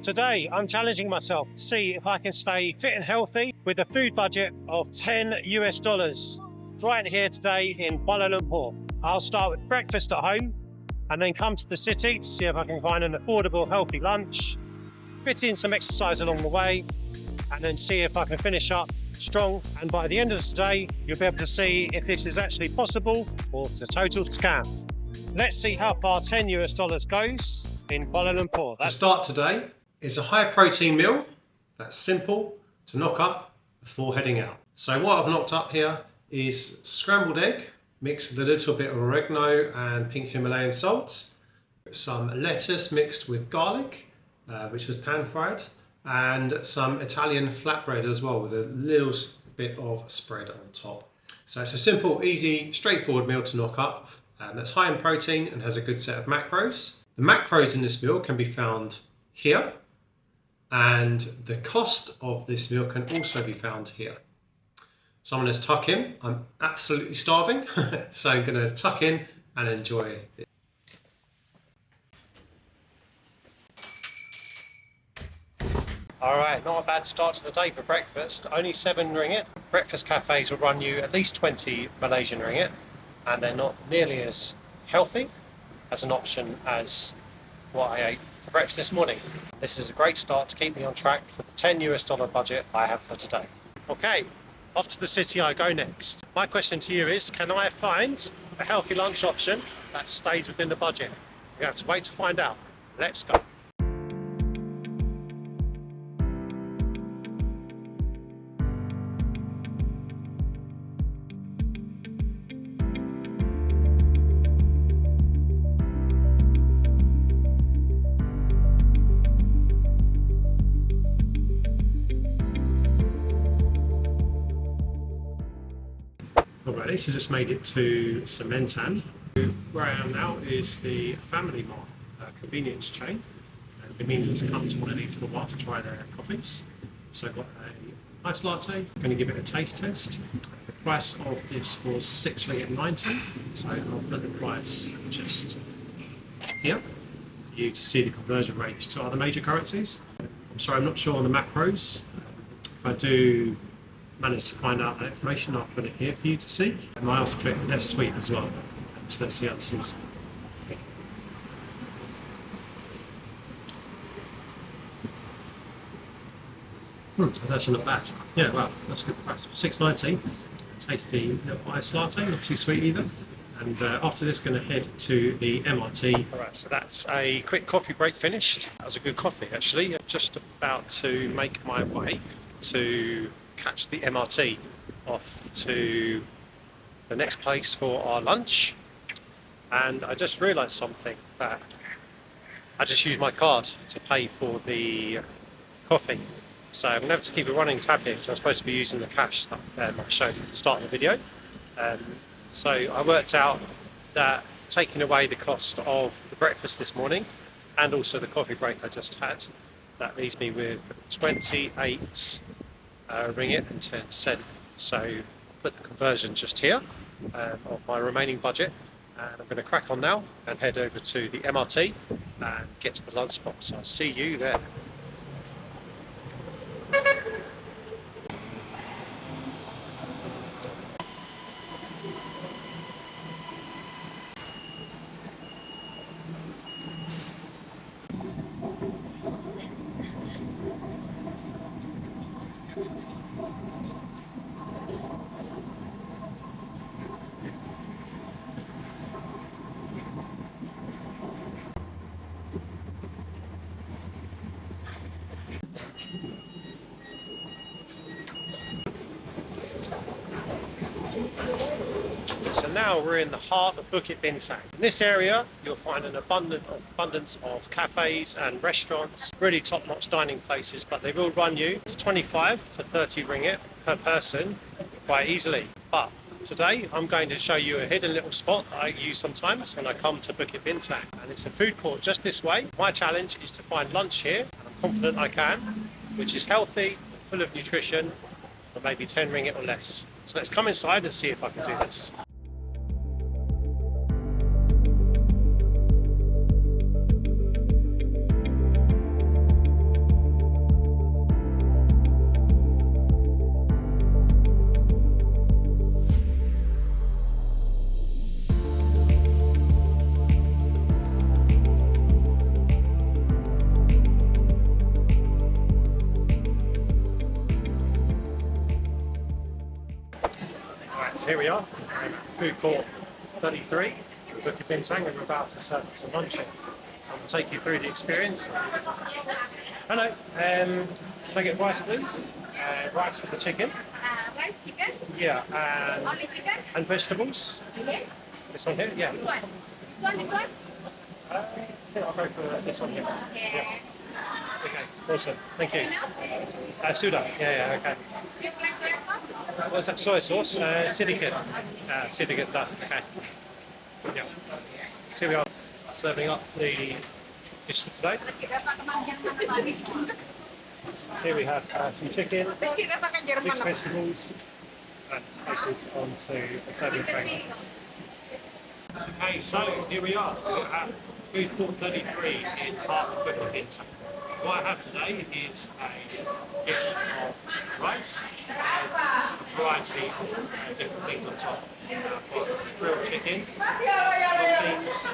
Today, I'm challenging myself to see if I can stay fit and healthy with a food budget of $10 right here today in Kuala Lumpur. I'll start with breakfast at home and then come to the city to see if I can find an affordable, healthy lunch, fit in some exercise along the way, and then see if I can finish up strong. And by the end of the day, you'll be able to see if this is actually possible or it's a total scam. Let's see how far $10 goes in Kuala Lumpur. To start today is a high protein meal that's simple to knock up before heading out. So what I've knocked up here is scrambled egg mixed with a little bit of oregano and pink Himalayan salt, some lettuce mixed with garlic, which was pan fried, and some Italian flatbread as well with a little bit of spread on top. So it's a simple, easy, straightforward meal to knock up that's high in protein and has a good set of macros. The macros in this meal can be found here, and the cost of this meal can also be found here. So I'm going to tuck in. I'm absolutely starving, so I'm going to tuck in and enjoy it. All right, not a bad start to the day for breakfast. Only 7 ringgit. Breakfast cafes will run you at least 20 Malaysian ringgit, and they're not nearly as healthy as an option as what I ate for breakfast this morning. This is a great start to keep me on track for the $10 budget I have for today. Okay, off to the city I go next. My question to you is, can I find a healthy lunch option that stays within the budget? We have to wait to find out. Let's go. Alrighty, so just made it to Sementan. Where I am now is the Family Mart convenience chain. It means it's come to one of these for a while to try their coffees. So I've got a nice latte. I'm going to give it a taste test. The price of this was $6.90, so I'll put the price just here for you to see the conversion rates to other major currencies. I'm sorry, I'm not sure on the macros. If I do manage to find out that information, I'll put it here for you to see. And I also click left sweet as well. So let's see how this is. It's actually not bad. Yeah, well, that's a good price. $6.90, tasty little iced latte, not too sweet either. And after this, going to head to the MRT. All right, so that's a quick coffee break finished. That was a good coffee, actually. I'm just about to make my way to catch the MRT off to the next place for our lunch. And I just realised something, that I just used my card to pay for the coffee. So I'm going to have to keep a running tab here because I'm supposed to be using the cash that I showed at the start of the video. So I worked out that taking away the cost of the breakfast this morning and also the coffee break I just had, that leaves me with 28 ringgit and 10 cents. So I'll put the conversion just here of my remaining budget, and I'm going to crack on now and head over to the MRT and get to the lunch spot. So I'll see you there. So now we're in the heart of Bukit Bintang. In this area, you'll find an abundance of cafes and restaurants, really top-notch dining places, but they will run you to 25 to 30 ringgit per person quite easily. But today, I'm going to show you a hidden little spot that I use sometimes when I come to Bukit Bintang. And it's a food court just this way. My challenge is to find lunch here, and I'm confident I can, which is healthy, full of nutrition, for maybe 10 ringgit or less. So let's come inside and see if I can do this. so here we are, food court 33, Bukit Bintang, and we're about to serve some lunch here. So I'm going to take you through the experience. Hello, can I get rice please? Rice with the chicken. Rice, chicken? Yeah, and Only chicken? and vegetables. Yes. This one here, yeah. This one? This one, this one? Yeah, I'll go for this one here. Okay. Yeah. Okay, awesome. Thank you. Suda. Yeah, okay. Do you like soy sauce? What's that soy sauce? Sedikit. Sedikit, okay. Yeah. So we are serving up the dish for today. So here we have some chicken, mixed vegetables, and spices onto the serving tray. Okay, so here we are. We're at Food Court 33 in Park Bukit Bintang. What I have today is a dish of rice with a variety of different things on top. I've got grilled chicken, long beans,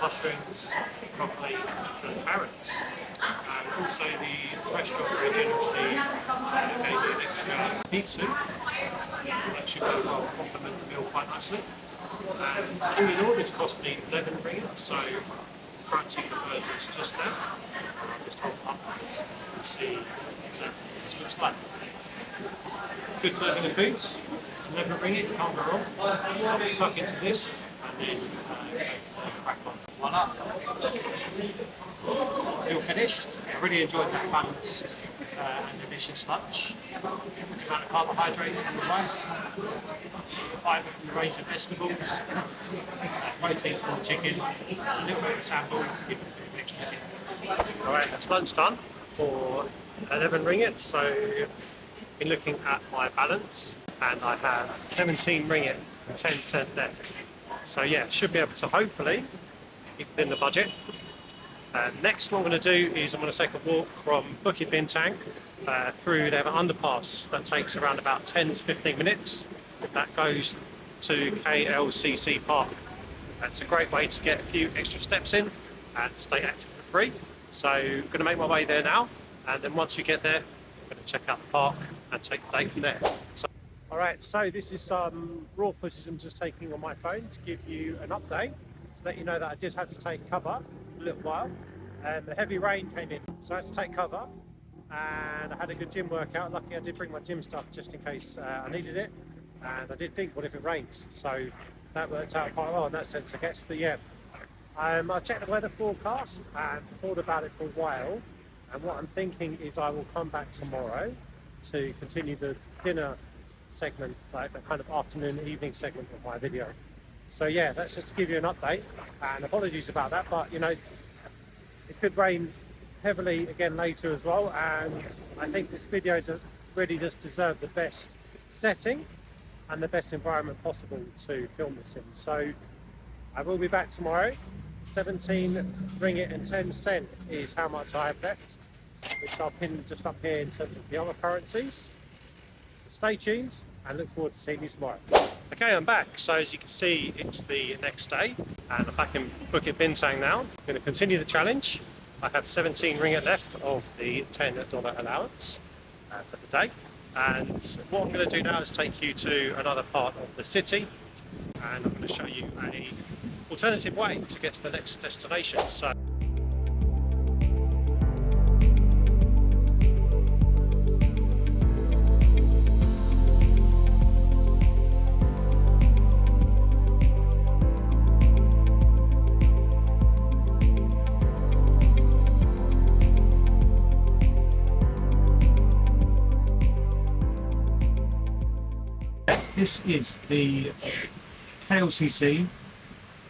mushrooms, broccoli and carrots. Also the restaurant very generously gave me an extra beef soup, so that should go well complement the meal quite nicely. And all in all this cost me 11 ringgit, so currency conversion is just that. I'll just hold up so you can see exactly what it looks like. Good serving of foods, 11 ringgit, can't go wrong. So I'll tuck into this and then crack on. Voila! Meal finished. I really enjoyed that balanced and delicious lunch. The amount of carbohydrates in the rice, fibre from the range of vegetables, protein from the chicken, a little bit of sambal to give it a bit of extra kick. Alright, that's lunch done for 11 ringgit, so I've been looking at my balance and I have 17 ringgit and 10 cent left. So yeah, should be able to hopefully keep within the budget. Next, what I'm going to do is I'm going to take a walk from Bukit Bintang through. They have an underpass that takes around about 10 to 15 minutes. That goes to KLCC Park. That's a great way to get a few extra steps in and stay active for free. So I'm going to make my way there now, and then once we get there, I'm going to check out the park and take the day from there. Alright, so this is some raw footage I'm just taking on my phone to give you an update, to let you know that I did have to take cover for a little while. The heavy rain came in, so I had to take cover, and I had a good gym workout. Luckily I did bring my gym stuff just in case I needed it, and I did think, what if it rains? So that worked out quite well in that sense, I guess. But yeah, I checked the weather forecast and thought about it for a while, and what I'm thinking is I will come back tomorrow to continue the dinner segment, like the kind of afternoon evening segment of my video. So yeah, that's just to give you an update, and apologies about that, but you know, it could rain heavily again later as well, and I think this video really does deserve the best setting and the best environment possible to film this in. So I will be back tomorrow. 17 ringgit and 10 cent is how much I have left, which I'll pin just up here in terms of the other currencies. So stay tuned and look forward to seeing you tomorrow. Okay, I'm back. So as you can see, it's the next day and I'm back in Bukit Bintang now. I'm going to continue the challenge. I have 17 ringgit left of the $10 allowance for the day. And what I'm going to do now is take you to another part of the city, and I'm going to show you an alternative way to get to the next destination. So this is the KLCC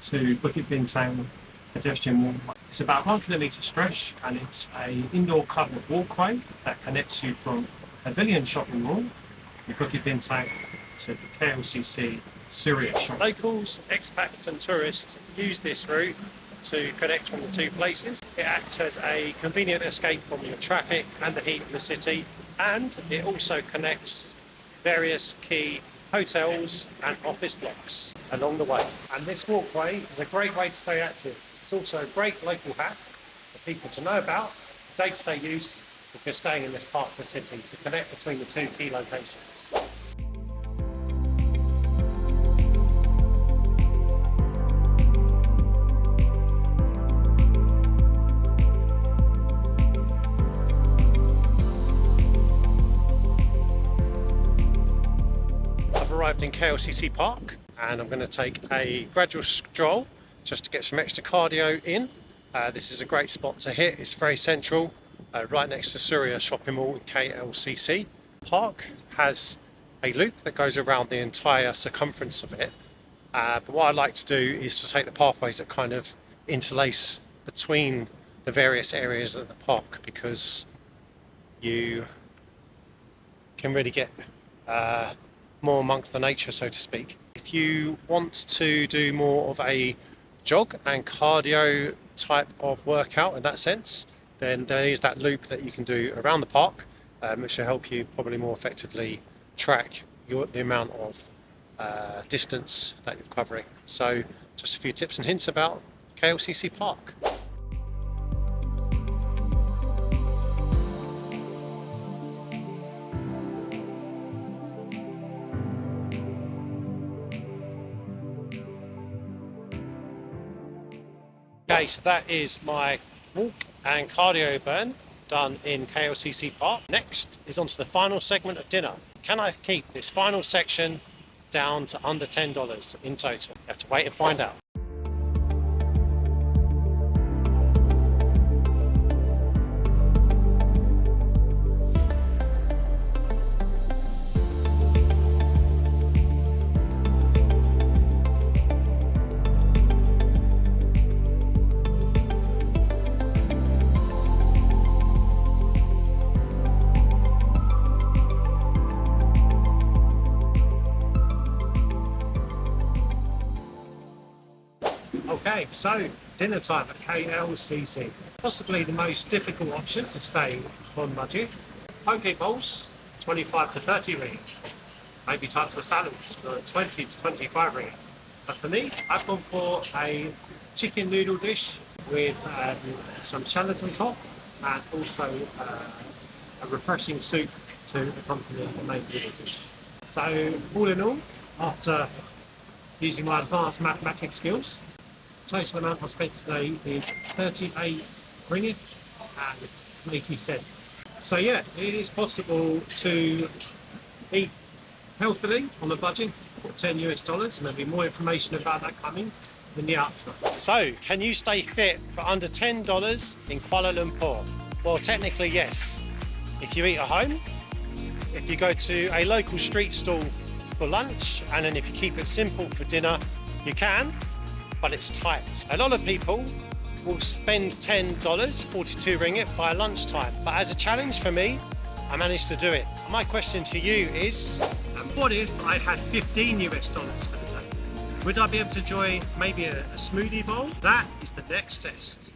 to Bukit Bintang pedestrian walkway. It's about 1 kilometre stretch, and it's an indoor covered walkway that connects you from Pavilion Shopping Mall in Bukit Bintang to the KLCC Syria shop. Locals, expats and tourists use this route to connect from the two places. It acts as a convenient escape from your traffic and the heat of the city, and it also connects various key hotels and office blocks along the way. And this walkway is a great way to stay active. It's also a great local hack for people to know about, day-to-day use if you're staying in this part of the city, to connect between the two key locations. arrived in KLCC Park and I'm going to take a gradual stroll just to get some extra cardio in. This is a great spot to hit. It's very central, right next to Surya Shopping Mall in KLCC. Park has a loop that goes around the entire circumference of it. But what I like to do is to take the pathways that kind of interlace between the various areas of the park, because you can really get more amongst the nature, so to speak. If you want to do more of a jog and cardio type of workout in that sense, then there is that loop that you can do around the park, which will help you probably more effectively track the amount of distance that you're covering. So just a few tips and hints about KLCC Park. Okay, so that is my walk and cardio burn done in KLCC Park. Next is onto the final segment of dinner. Can I keep this final section down to under $10 in total? You have to wait and find out. Okay, so dinner time at KLCC. Possibly the most difficult option to stay on budget. Poke bowls, 25 to 30 ringgit. Maybe types of salads for 20 to 25 ringgit. But for me, I've gone for a chicken noodle dish with some shallots on top, and also a refreshing soup to accompany the main noodle dish. So all in all, after using my advanced mathematics skills, total amount I spent today is 38 ringgit and 80 cents. So yeah, it is possible to eat healthily on a budget for $10 and there'll be more information about that coming in the outro. So, can you stay fit for under $10 in Kuala Lumpur? Well, technically yes. If you eat at home, if you go to a local street stall for lunch, and then if you keep it simple for dinner, you can. But it's tight. A lot of people will spend $10, 42 ringgit by lunchtime. But as a challenge for me, I managed to do it. My question to you is, what if I had $15 for the day? Would I be able to enjoy maybe a smoothie bowl? That is the next test.